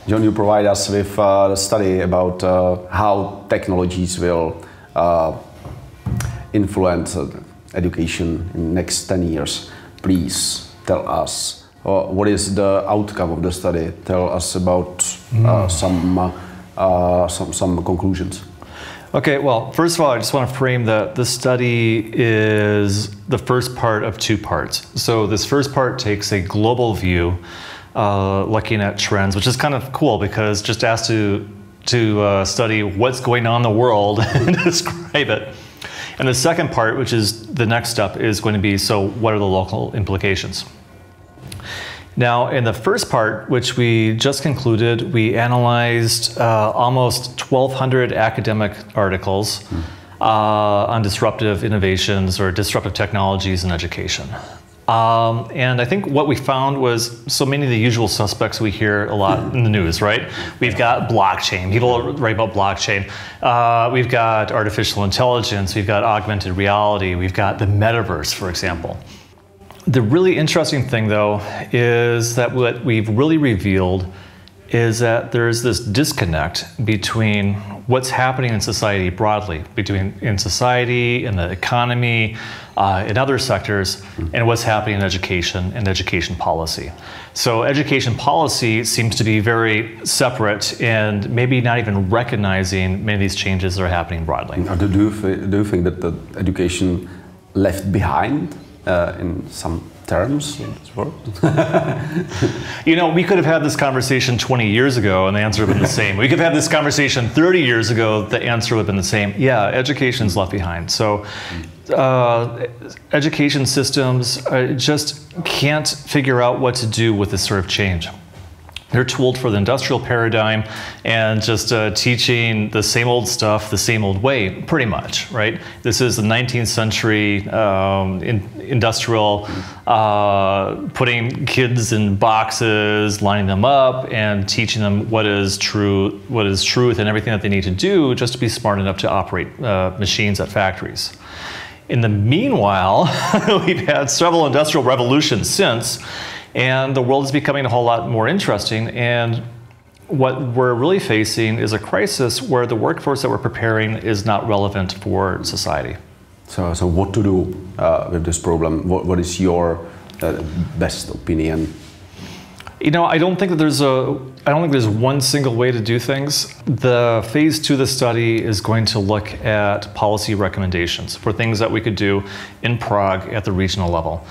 John, you provide us with a study about how technologies will influence education in the next 10 years. Please tell us what is the outcome of the study. Tell us about some conclusions. Okay, well, first of all, I just want to frame that this study is the first part of two parts. So this first part takes a global view, looking at trends, which is kind of cool because just asked to study what's going on in the world and describe it. And the second part, which is the next step, is going to be, so what are the local implications? Now, in the first part, which we just concluded, we analyzed almost 1,200 academic articles on disruptive innovations or disruptive technologies in education. And I think what we found was so many of the usual suspects we hear a lot in the news, right? We've got blockchain. People write about blockchain. We've got artificial intelligence. We've got augmented reality. We've got the metaverse, for example. The really interesting thing, though, is that what we've really revealed is that there's this disconnect between what's happening in society broadly, in society, in the economy, in other sectors, and what's happening in education and education policy. So education policy seems to be very separate and maybe not even recognizing many of these changes that are happening broadly. Do you think that the education left behind in some terms in this world? You know, we could have had this conversation 20 years ago and the answer would have been the same. We could have had this conversation 30 years ago, the answer would have been the same. Yeah, education's left behind. So education systems just can't figure out what to do with this sort of change. They're tooled for the industrial paradigm and just teaching the same old stuff the same old way, pretty much, right? This is the 19th century industrial, putting kids in boxes, lining them up, and teaching them what is truth and everything that they need to do just to be smart enough to operate machines at factories. In the meanwhile, we've had several industrial revolutions since, and the world is becoming a whole lot more interesting. And what we're really facing is a crisis where the workforce that we're preparing is not relevant for society. So what to do with this problem? What is your best opinion? You know, I don't think there's one single way to do things. The phase 2 of the study is going to look at policy recommendations for things that we could do in Prague at the regional level.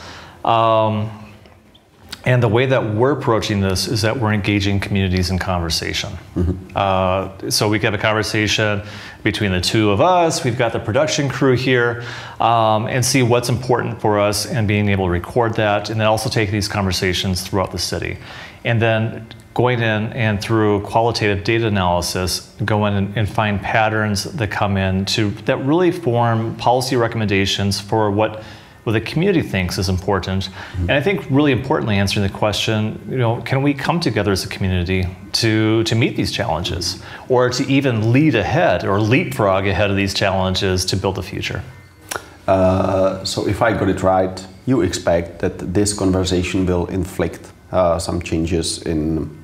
And the way that we're approaching this is that we're engaging communities in conversation. So we have a conversation between the two of us, we've got the production crew here, and see what's important for us and being able to record that, and then also take these conversations throughout the city. And then going in and through qualitative data analysis, go in and find patterns that come in that really form policy recommendations for what the community thinks is important. And I think really importantly answering the question, you know, can we come together as a community to meet these challenges, or to even lead ahead or leapfrog ahead of these challenges to build the future? So if I got it right, you expect that this conversation will inflict some changes in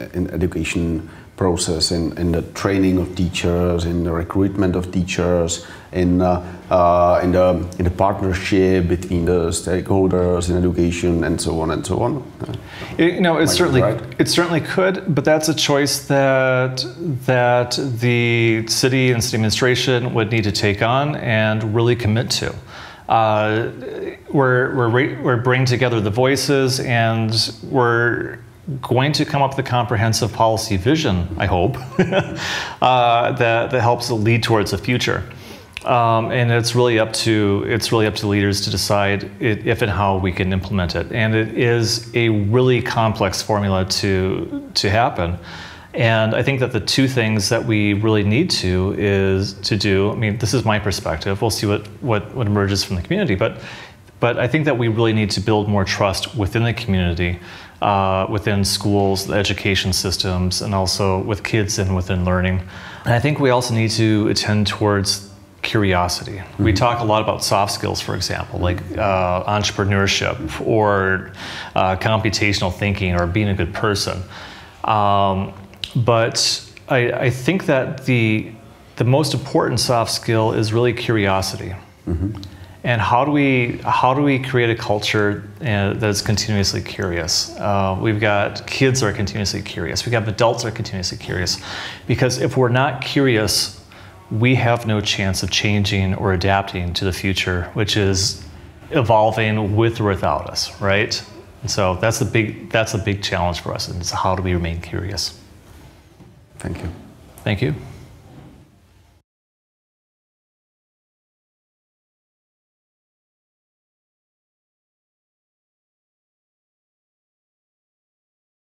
education process, in the training of teachers, in the recruitment of teachers, in the partnership between the stakeholders in education, and so on and so on. You know, it certainly could, but that's a choice that the city and city administration would need to take on and really commit to. We're bringing together the voices, and we're going to come up with a comprehensive policy vision, I hope, that helps lead towards the future. And it's really up to leaders to decide if and how we can implement it. And it is a really complex formula to happen. And I think that the two things that we really need to do, I mean, this is my perspective, we'll see what emerges from the community, but I think that we really need to build more trust within the community, within schools, the education systems, and also with kids and within learning. And I think we also need to attend towards curiosity. We talk a lot about soft skills, for example, like entrepreneurship or computational thinking or being a good person. But I think that the most important soft skill is really curiosity. And how do we create a culture that's continuously curious? We've got kids that are continuously curious. We've got adults that are continuously curious. Because if we're not curious, we have no chance of changing or adapting to the future, which is evolving with or without us, right? And so that's a big challenge for us, and it's how do we remain curious? Thank you. Thank you.